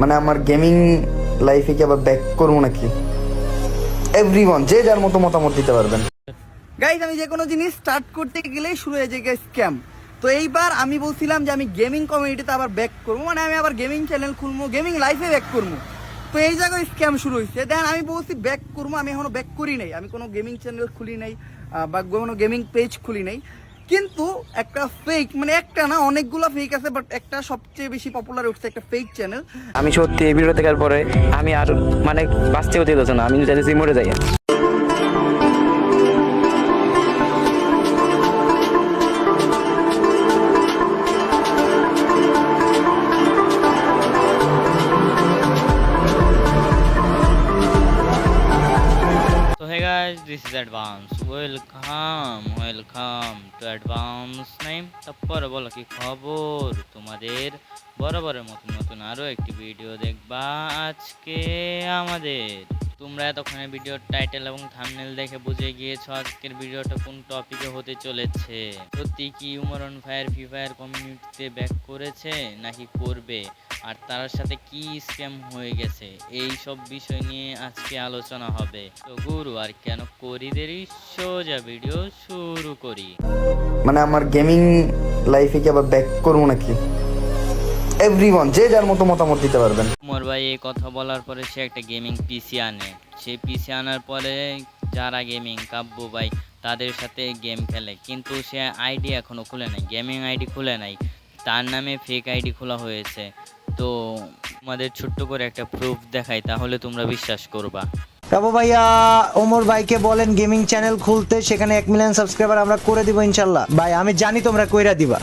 মানে আমার গেমিং লাইফে কি আবার ব্যাক করবো নাকি? এভরিওয়ান যে যার মতো মতামত দিতে পারবেন। গাইজ, আমি যে কোনো জিনিস স্টার্ট করতে গেলেই শুরু হয়ে যায় স্ক্যাম। তো এইবার আমি বলছিলাম যে আমি গেমিং কমিউনিটিতে আবার ব্যাক করবো, মানে আমি আবার গেমিং চ্যানেল খুলবো, গেমিং লাইফে ব্যাক করবো। তো এই জায়গায় স্ক্যাম শুরু হয়েছে। দেন আমি বলছি ব্যাক করবো, আমি এখনো ব্যাক করি নাই, আমি কোনো গেমিং চ্যানেল খুলি নাই বা কোনো গেমিং পেজ খুলি নাই। কিন্তু একটা ফেক, মানে একটা না অনেকগুলো ফেক আছে, বাট একটা সবচেয়ে বেশি পপুলার উঠছে, একটা ফেক চ্যানেল। আমি সত্যি এই ভিডিও দেখার পরে আমি আর মানে বাঁচতেও দিতেছে না, আমি চাইছি মরে যাই। So hey guys, this is Advance. Welcome to Advance Name. তারপরে বলো কি খবর তোমাদের? বরাবরের মতন নতুন আরো একটি ভিডিও দেখবা আজকে আমাদের। তোমরা এতক্ষণে ভিডিওর টাইটেল এবং থাম্বনেল দেখে বুঝে গিয়েছো আজকের ভিডিওটা কোন টপিকে হতে চলেছে। সত্যি কি উমরন ফায়ার ফ্রি ফায়ার কমিউনিটিতে ব্যাক করেছে নাকি করবে, আর তার সাথে কি স্ক্যাম হয়ে গেছে, এই সব বিষয় নিয়ে আজকে আলোচনা হবে। তো গুরু আর কেন করি দেরি, সোজা ভিডিও শুরু করি। মানে আমার গেমিং লাইফে কি আবার ব্যাক করবো নাকি? এভরিওয়ান যে যার মতো মতামত দিতে পারবেন। উমর ভাই এই কথা বলার পরে সে একটা গেমিং পিসি আনে। সেই পিসি আনার পরে যারা গেমিং কাব্য ভাই তাদের সাথে গেম খেলে, কিন্তু সে আইডি এখনো খুলে নাই, গেমিং আইডি খুলে নাই, তার নামে ফেক আইডি খোলা হয়েছে। তো আমাদের ছোট্ট করে একটা প্রুফ দেখাই, তাহলে তোমরা বিশ্বাস করবা। কাবু ভাইয়া ওমর ভাইকে বলেন গেমিং চ্যানেল খুলতে, সেখানে 1 মিলিয়ন সাবস্ক্রাইবার আমরা করে দিব ইনশাল্লাহ। ভাই আমি জানি তোমরা কইরা দিবা,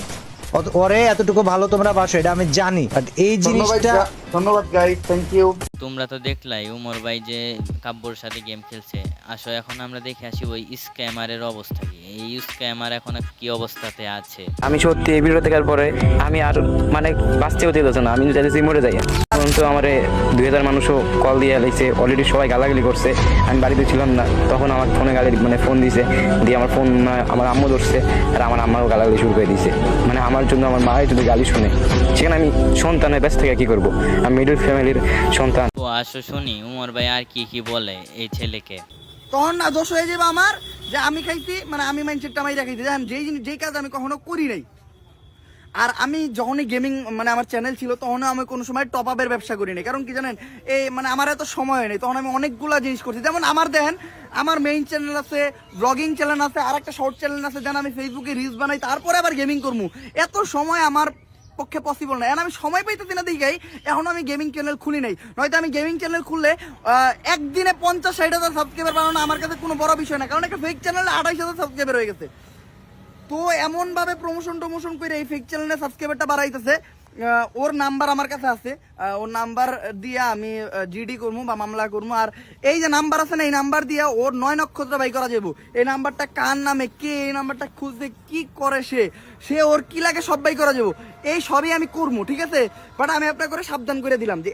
ওরে এতটুকু ভালো তোমরা বাসো, এটা আমি জানি। বাট এই জিনিসটা ধন্যবাদ গাইস, থ্যাংক ইউ। তোমরা তো দেখলাই উমর ভাই যে কাব্যর সাথে গেম খেলছে। আসো এখন আমরা দেখে আসি ওই স্ক্যামারের অবস্থা কি, এই স্ক্যামার এখন কি অবস্থাতে আছে। আমি সত্যি এই ভিডিও দেখার পরে আমি আর মানে বাঁচতেও দিতেছে না, আমি চাইছি মরে যাই। এখন তো আমার 2000 মানুষও কল দিয়ে লাগছে, অলরেডি সবাই গালাগালি করছে। আমি বাড়িতে ছিলাম না, তখন আমার ফোনে গালি মানে ফোন দিছে, দিয়ে আমার ফোন আমার আম্মু ধরছে, আর আমার আম্মাও গালাগালি শুরু করে দিয়েছে। মানে আমার জন্য আমার মায়ের যদি গালি শুনে, সেখানে আমি সন্তানের ব্যস্ত থেকে কি করবো? আমি মিডল ফ্যামিলির সন্তান। তো আসো শুনি উমর ভাই আর কি কি বলে এই ছেলেকে। তখন না দোষ হয়ে যাবে আমার, যে আমি খাইছি, মানে আমি মাইন্ডসেটটা আমি রাখাইছি, জান যেই কাজ আমি কখনো করি নাই। আর আমি যখনই গেমিং মানে আমার চ্যানেল ছিল, তখনও আমি কোনো সময় টপ আপের ব্যবসা করি নাই। কারণ কি জানেন, এই মানে আমার এত সময় নেই, তখন আমি অনেকগুলা জিনিস করছি। যেমন আমার দেখেন, আমার মেইন চ্যানেল আছে, ব্লগিং চ্যানেল আছে, আর একটা শর্ট চ্যানেল আছে, যেন আমি ফেসবুকে রিলস বানাই, তারপরে আবার গেমিং করবো। এত সময় আমার পক্ষে পসিবল না, আমি সময় পাইতেছি না দিকেই এখন আমি গেমিং চ্যানেল খুলি নাই। নয়তো আমি গেমিং চ্যানেল খুললে একদিনে 50-60 হাজার সাবস্ক্রাইবার বানানো আমার কাছে কোনো বড় বিষয় না, কারণ একটা ফেক চ্যানেলে 28,000 সাবস্ক্রাইবার হয়ে গেছে। তো এমন ভাবে প্রমোশন করে এই ফেক চ্যানেলে সাবস্ক্রাইবারটা বাড়াইতেছে। ওর নাম্বার আমার কাছে আছে, ওর নাম্বার দিয়ে আমি জিডি করবো বা মামলা করবো। আর এই যে নাম্বার আছে না, এই নাম্বার দিয়ে ওর 9 নক্ষত্র বাই করা যাবো। এই নাম্বারটা কার নামে, কে এই নাম্বারটা খুঁজতে কি করে, সে ওর কি লাগে সব বাই করা যাবো। এই সবই আমি করবো, ঠিক আছে। বাট আমি আপনার করে সাবধান করে দিলাম যে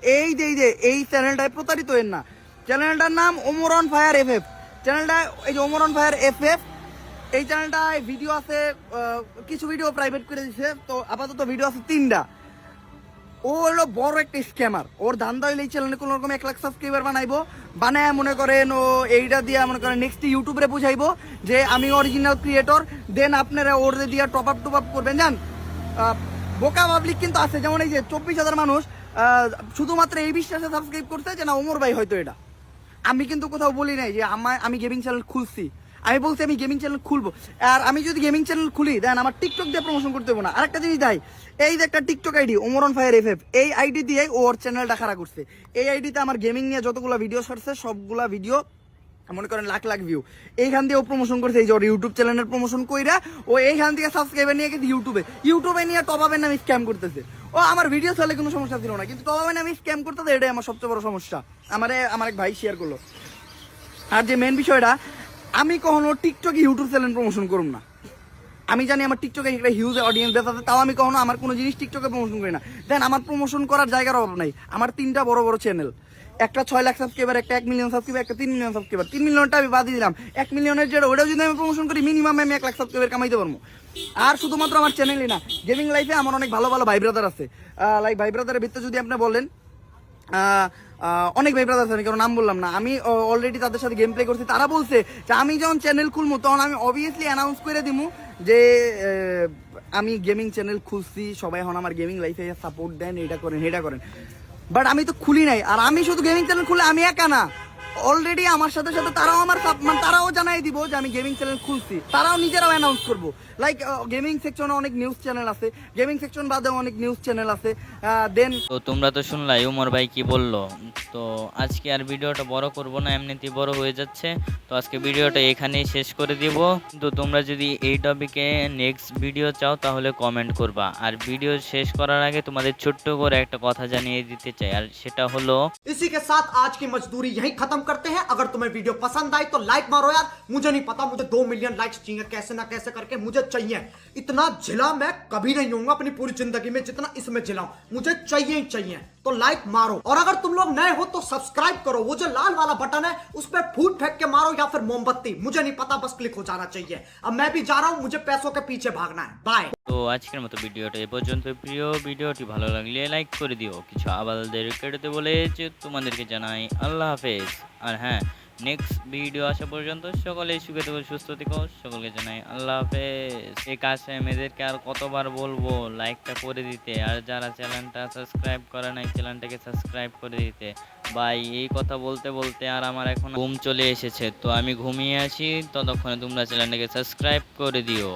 এই চ্যানেলটায় প্রতারিত হয়েন না। চ্যানেলটার নাম ওমরন ফায়ার এফএফ। চ্যানেলটা এই যে ওমরন ফায়ার এফএফ, এই চ্যানেলটায় ভিডিও আছে, কিছু ভিডিও প্রাইভেট করে দিছে। তো আপাতত ভিডিও আছে 3টা। ও হলো বড় একটা স্ক্যামার। ওর ধান্দা হইলে এই চ্যানেলে কোনো রকম 1 লাখ সাবস্ক্রাইবার বানায় মনে করেন ও এইটা দিয়ে মনে করেন নেক্সট ইউটিউবে বুঝাইবো যে আমি অরিজিনাল ক্রিয়েটর। দেন আপনারা ওর দিয়ে টপ আপ করবেন। জান বোকা পাবলিক কিন্তু আছে, যেমন এই যে 24,000 মানুষ শুধুমাত্র এই বিশ্বাসে সাবস্ক্রাইব করতে যে না ওমর ভাই হয়তো এটা। আমি কিন্তু কোথাও বলি নাই যে আমি গেমিং চ্যানেল খুলছি, আমি বলছি আমি গেমিং চ্যানেল খুলবো। আর আমি যদি গেমিং চ্যানেল খুলি, দেন আমার টিকটক দিয়ে প্রমোশন করতে হবে না। আরেকটা জিনিস দেয়, এই যে একটা টিকটক আইডি ওমরন ফায়ার এফএফ, এই আইডি দিয়ে ওর চ্যানেলটা খারাপ করছে। এই আইডিতে আমার গেমিং নিয়ে যতগুলো ভিডিও ছাড়ছে সবগুলা ভিডিও মনে করেন লাখ ভিউ। এইখান দিয়ে ও প্রমোশন করছে, এই যে ওর ইউটিউব চ্যানেলের প্রমোশন কইরা ও এইখান থেকে সাবস্ক্রাইবার নিয়ে গেছে ইউটিউবে নিয়ে টপ আপের নামে স্ক্যাম করতেছে। ও আমার ভিডিও চলে কোনো সমস্যা ছিল না, কিন্তু টপ আপের নামে স্ক্যাম করতেছে, এটাই আমার সবচেয়ে বড় সমস্যা। আমার এক ভাই শেয়ার করলো। আর যে মেন বিষয়টা, আমি কখনো টিকটকে ইউটিউব চ্যানেল প্রমোশন করব না। আমি জানি আমার টিকটকে একটা হিউজ অডিয়েন্স আছে, তাও আমি কখনো আমার কোনো জিনিস টিকটকে প্রমোশন করি না। দেন আমার প্রমোশন করার জায়গার অভাব নাই। আমার 3টা বড় চ্যানেল, একটা 6 লাখ সাবস্ক্রাইবার, একটা 1 মিলিয়ন সাবস্ক্রাইবার, একটা 3 মিলিয়ন সাবস্ক্রাইবার। 3 মিলিয়নটা আমি বাদ দিলাম, 1 মিলিয়নের যেটা ওটাও যদি আমি প্রমোশন করি, মিনিমাম আমি 1 লাখ সাবস্ক্রাইবার কামাইতে পারবো। আর শুধুমাত্র আমার চ্যানেলই না, গেমিং লাইফে আমার অনেক ভালো ভাই ব্রাদার আছে। লাইক ভাই ব্রাদারের ভিতরে যদি আপনি বলেন, অনেক ভাই ব্রাদার্স আমি কারণ নাম বললাম না, আমি অলরেডি তাদের সাথে গেম প্লে করছি। তারা বলছে যে আমি যখন চ্যানেল খুলবো তখন আমি অবভিয়াসলি অ্যানাউন্স করে দিমু যে আমি গেমিং চ্যানেল খুলছি, সবাই এখন আমার গেমিং লাইফে সাপোর্ট দেন, এটা করেন এটা করেন। বাট আমি তো খুলি নাই। আর আমি শুধু গেমিং চ্যানেল খুলে আমি একা না, অলরেডি আমার সাথে সাথে তারাও আমার তারাও জানাই দিব যে আমি গেমিং চ্যানেল খুলছি, তারাও নিজেরাও অ্যানাউন্স করবো। লাইক গেমিং সেকশনে অনেক নিউজ চ্যানেল আছে, গেমিং সেকশন বাদেও অনেক নিউজ চ্যানেল আছে। দেন তো তোমরা তো শুনলাই উমর ভাই কি বললো। তো আজকে আর ভিডিওটা বড় করব না, এমনিতেই বড় হয়ে যাচ্ছে। তো আজকে ভিডিওটা এখানেই শেষ করে দিব। তো তোমরা যদি এই টপিকে নেক্সট ভিডিও চাও তাহলে কমেন্ট করবা। আর ভিডিও শেষ করার আগে তোমাদের ছোট্ট করে একটা কথা জানিয়ে দিতে চাই, আর সেটা হলো इसी के साथ आज की मजदूरी यहीं खत्म करते हैं। अगर तुम्हें वीडियो पसंद आई तो लाइक मारो यार। मुझे नहीं पता, मुझे 2 मिलियन लाइक्स चाहिए, कैसे ना कैसे करके मुझे चाहिए। इतना झिला मैं कभी नहीं होऊंगा अपनी पूरी जिंदगी में जितना इसमें झिला हूं। मुझे चाहिए ही चाहिए। तो लाइक मारो, और अगर तुम लोग नए हो तो सब्सक्राइब करो। वो जो लाल वाला बटन है उस पर फूट फेंक के मारो या फिर मोमबत्ती, मुझे नहीं पता, बस क्लिक हो जाना चाहिए। अब मैं भी जा रहा हूं, मुझे पैसों के पीछे भागना है। बाय। তো আজকের মতো ভিডিওটা এ পর্যন্ত। প্রিয় ভিডিওটি ভালো লাগলে লাইক করে দিও। কিছু আবালদের কেটে বলে যে তোমাদেরকে জানাই আল্লাহ হাফেজ। আর হ্যাঁ, নেক্সট ভিডিও আসা পর্যন্ত সকলে সুখে থেকো, সুস্থ থেকো, সকলকে জানাই আল্লাহ হাফেজ। এই কাজে মেয়েদেরকে আর কতবার বলবো লাইকটা করে দিতে, আর যারা চ্যানেলটা সাবস্ক্রাইব করে নাই চ্যানেলটাকে সাবস্ক্রাইব করে দিতে। ভাই এই কথা বলতে বলতে আর আমার এখন ঘুম চলে এসেছে, তো আমি ঘুমিয়ে আসি, ততক্ষণে তোমরা চ্যানেলটাকে সাবস্ক্রাইব করে দিও।